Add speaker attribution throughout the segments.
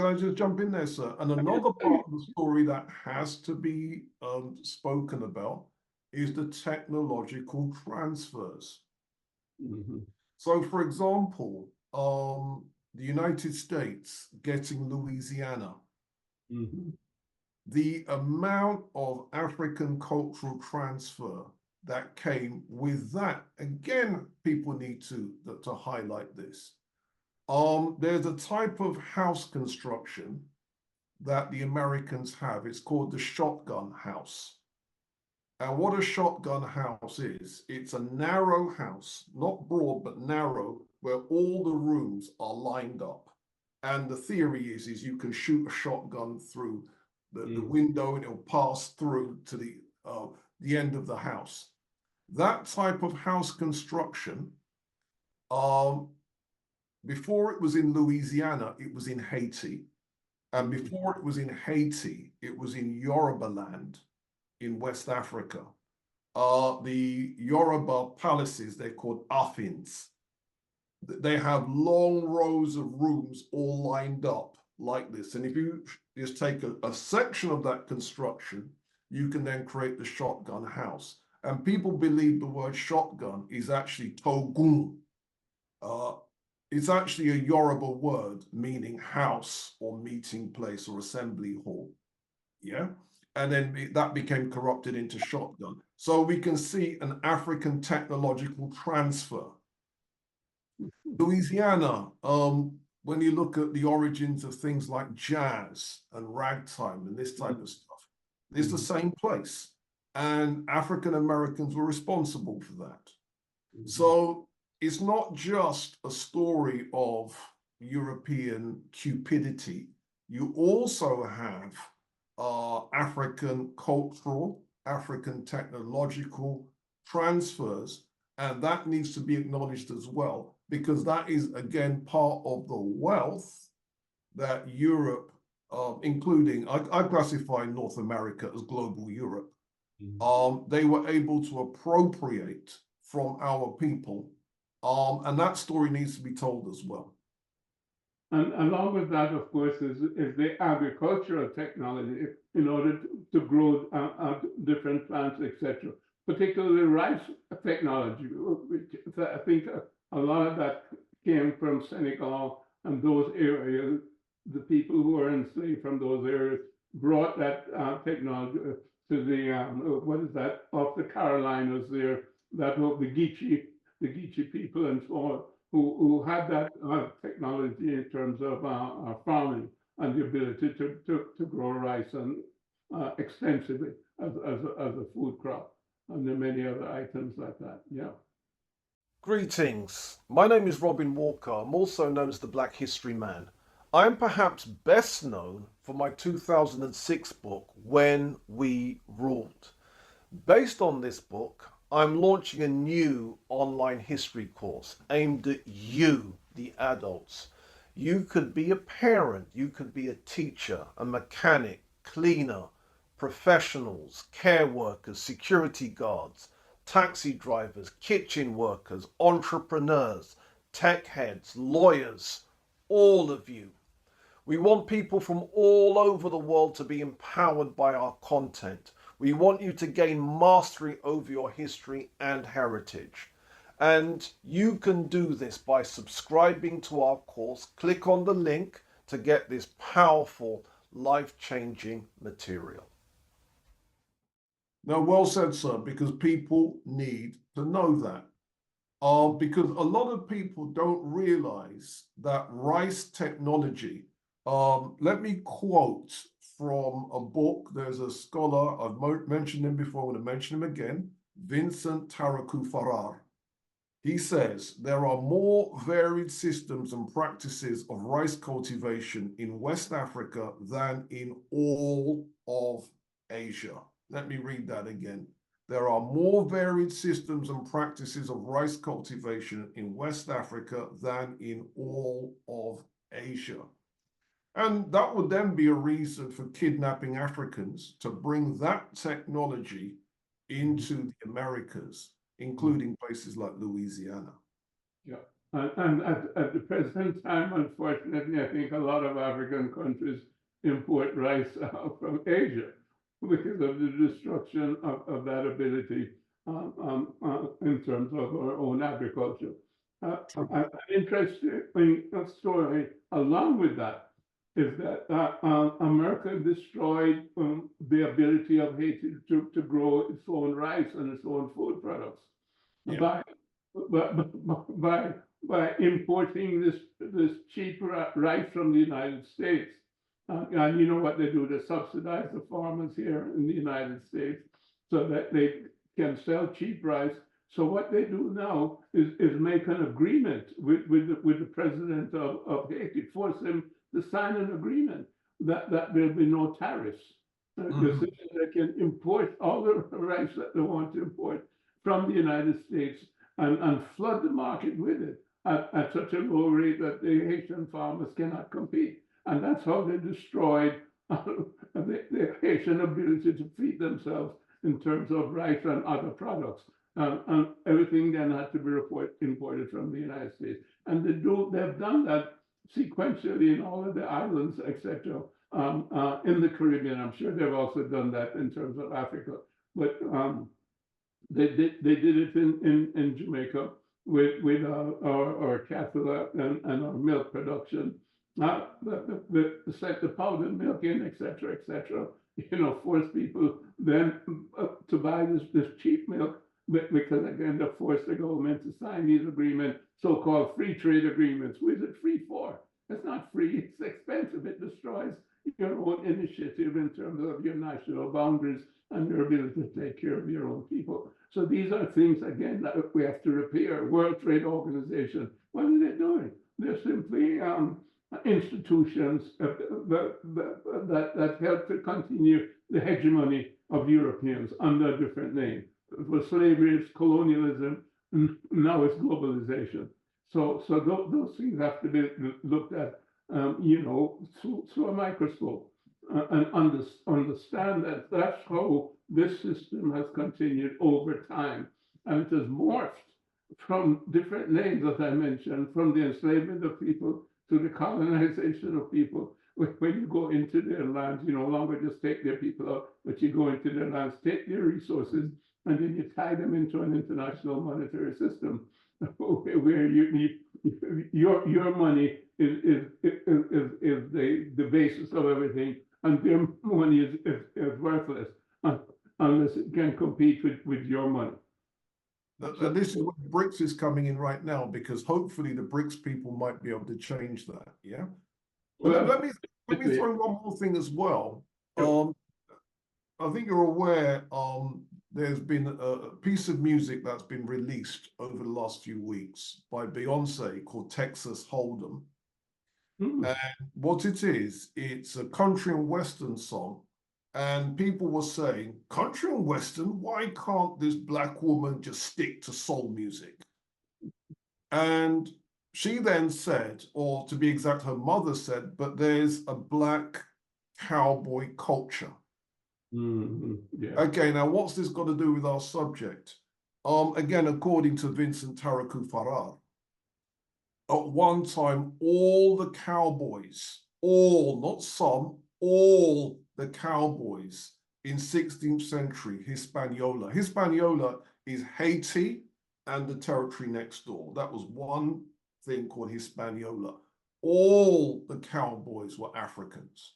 Speaker 1: I just jump in there, sir? And another part of the story that has to be spoken about is the technological transfers.
Speaker 2: Mm-hmm.
Speaker 1: So, for example, the United States getting Louisiana,
Speaker 2: Mm-hmm.
Speaker 1: the amount of African cultural transfer that came with that, again, people need to highlight this. There's a type of house construction that the Americans have. It's called the shotgun house. And what a shotgun house is, it's a narrow house, not broad, but narrow, where all the rooms are lined up. And the theory is you can shoot a shotgun through the window and it'll pass through to the end of the house. That type of house construction, before it was in Louisiana, it was in Haiti. And before it was in Haiti, it was in Yoruba land in West Africa. The Yoruba palaces, they're called afins. They have long rows of rooms all lined up like this. And if you just take a section of that construction, you can then create the shotgun house. And people believe the word shotgun is actually togun. It's actually a Yoruba word meaning house or meeting place or assembly hall. Yeah. And then that became corrupted into shotgun. So we can see an African technological transfer. Louisiana, when you look at the origins of things like jazz and ragtime and this type of stuff, it's the same place. And African Americans were responsible for that. So it's not just a story of European cupidity. You also have African cultural, African technological transfers, and that needs to be acknowledged as well, because that is, again, part of the wealth that Europe, including, I classify North America as global Europe, they were able to appropriate from our people, and that story needs to be told as well.
Speaker 2: And along with that, of course, is the agricultural technology in order to grow different plants, etc. Particularly rice technology, which I think a lot of that came from Senegal and those areas. The people who were enslaved from those areas brought that technology to the what is that, off the Carolinas there, that of the Geechee people and so on, who had that technology in terms of farming and the ability to grow rice and extensively as a food crop, and there are many other items like that. Yeah.
Speaker 3: Greetings. My name is Robin Walker. I'm also known as the Black History Man. I am perhaps best known for my 2006 book, When We Ruled. Based on this book, I'm launching a new online history course aimed at you, the adults. You could be a parent, you could be a teacher, a mechanic, cleaner, professionals, care workers, security guards, taxi drivers, kitchen workers, entrepreneurs, tech heads, lawyers, all of you. We want people from all over the world to be empowered by our content. We want you to gain mastery over your history and heritage. And you can do this by subscribing to our course. Click on the link to get this powerful, life-changing material.
Speaker 1: Now, well said, sir, because people need to know that. Because a lot of people don't realize that rice technology, let me quote from a book. There's a scholar, I've mentioned him before, I'm going to mention him again, Vincent Taraku Farrar. He says, there are more varied systems and practices of rice cultivation in West Africa than in all of Asia. Let me read that again. There are more varied systems and practices of rice cultivation in West Africa than in all of Asia. And that would then be a reason for kidnapping Africans to bring that technology into the Americas, including places like Louisiana.
Speaker 2: Yeah. And at the present time, unfortunately, I think a lot of African countries import rice from Asia because of the destruction of that ability in terms of our own agriculture. An interesting story along with that is that America destroyed the ability of Haiti to grow its own rice and its own food products
Speaker 1: Yeah.
Speaker 2: by by importing this cheap rice from the United States. And you know what they do? They subsidize the farmers here in the United States so that they can sell cheap rice. So what they do now is make an agreement with the president of Haiti, force him to sign an agreement that there'll be no tariffs. Because they can import all the rice that they want to import from the United States and flood the market with it at such a low rate that the Haitian farmers cannot compete. And that's how they destroyed the Haitian ability to feed themselves in terms of rice and other products. And everything then had to be imported from the United States. And they've done that sequentially in all of the islands, etc. In the Caribbean. I'm sure they've also done that in terms of Africa. But they did it in Jamaica with our cattle and our milk production. The powdered milk in, etc., force people then to buy this cheap milk because again, they force the government to sign these agreements, so-called free trade agreements. Who is it free for? It's not free, it's expensive. It destroys your own initiative in terms of your national boundaries and your ability to take care of your own people. So these are things, again, that we have to repair. World Trade Organization, what are they doing? They're simply institutions that help to continue the hegemony of Europeans under a different name. For slavery, it's colonialism, and now it's globalization. So those things have to be looked at, through a microscope and understand that that's how this system has continued over time. And it has morphed from different names, as I mentioned, from the enslavement of people to the colonization of people. When you go into their lands, you no longer just take their people out, but you go into their lands, take their resources, and then you tie them into an international monetary system where your money is the basis of everything, and their money is worthless unless it can compete with your money.
Speaker 1: And this is where BRICS is coming in right now, because hopefully the BRICS people might be able to change that. Yeah. Well, let me throw one more thing as well. I think you're aware there's been a piece of music that's been released over the last few weeks by Beyonce called Texas Hold'em. And what it is, it's a country and western song. And people were saying, country and western, why can't this Black woman just stick to soul music? And she then said, or to be exact, her mother said, but there's a Black cowboy culture.
Speaker 2: Yeah.
Speaker 1: Okay, now what's this got to do with our subject? Again, according to Vincent Taraku Farrar, at one time, all the cowboys, all, not some, all the cowboys in 16th century Hispaniola. Hispaniola is Haiti and the territory next door. That was one thing called Hispaniola. All the cowboys were Africans.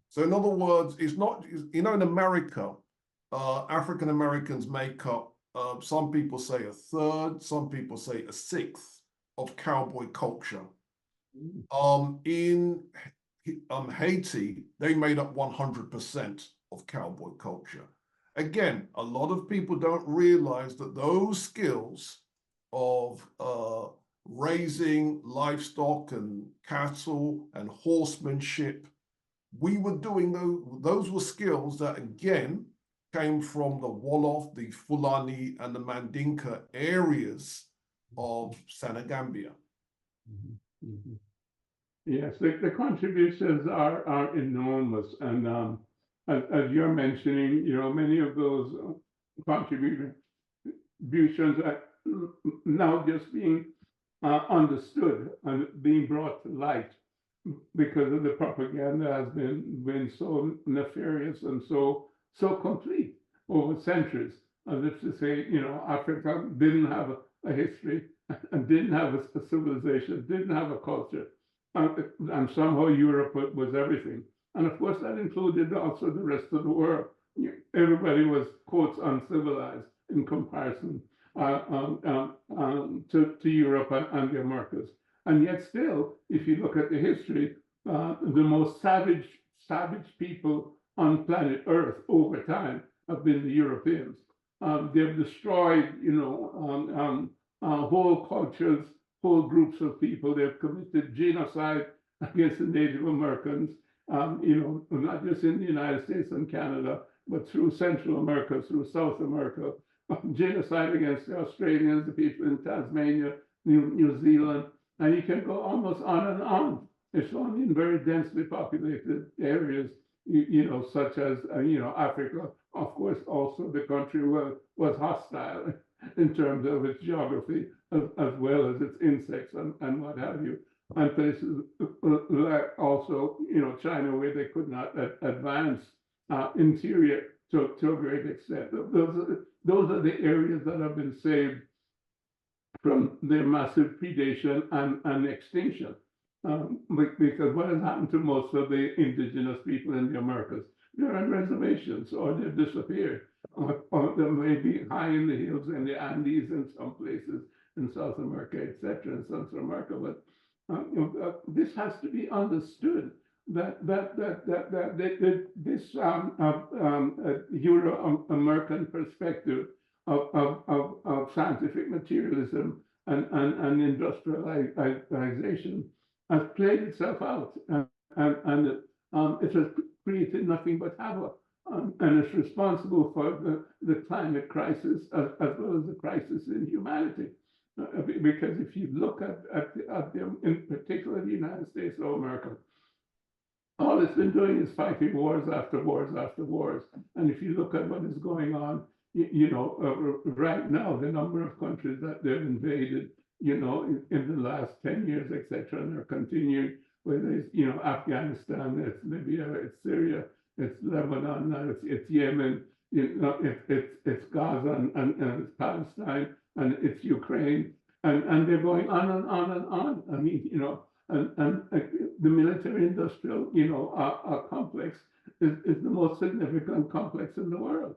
Speaker 1: So in other words, it's not, in America, African Americans make up, some people say a third, some people say a sixth of cowboy culture. In Haiti, they made up 100% of cowboy culture. Again, a lot of people don't realize that those skills of raising livestock and cattle and horsemanship, we were doing those were skills that again came from the Wolof, the Fulani, and the Mandinka areas of Senegambia.
Speaker 2: Yes, the contributions are enormous, and as you're mentioning, many of those contributions are now just being understood and being brought to light because of the propaganda has been so nefarious and so complete over centuries, as if to say, Africa didn't have a history and didn't have a civilization, didn't have a culture, and somehow Europe was everything. And of course, that included also the rest of the world. Everybody was, quotes, uncivilized in comparison to Europe and the Americas. And yet still, if you look at the history, the most savage people on planet Earth over time have been the Europeans. They've destroyed, whole cultures, whole groups of people. They've committed genocide against the Native Americans, not just in the United States and Canada, but through Central America, through South America, genocide against the Australians, the people in Tasmania, New Zealand, and you can go almost on and on. It's only in very densely populated areas, such as, Africa. Of course, also the country was hostile in terms of its geography, as well as its insects and what have you. And places like also, China, where they could not advance interior to a great extent. Those are the areas that have been saved from their massive predation and extinction. Because what has happened to most of the indigenous people in the Americas? They're on reservations, or they've disappeared, or they may be high in the hills in the Andes in some places in South America, etc., in South America. But this has to be understood that this Euro-American perspective of scientific materialism and industrialization has played itself out, and it has created nothing but havoc, and it's responsible for the climate crisis as well as the crisis in humanity. Because if you look at them, in particular the United States of America, all it's been doing is fighting wars after wars after wars. And if you look at what is going on, right now, the number of countries that they've invaded, in the last 10 years, etc., and they're continuing, whether it's, Afghanistan, it's Libya, it's Syria, it's Lebanon, it's Yemen, it's Gaza, and it's Palestine, and it's Ukraine, and they're going on and on and on. I mean, and the military-industrial, complex is the most significant complex in the world.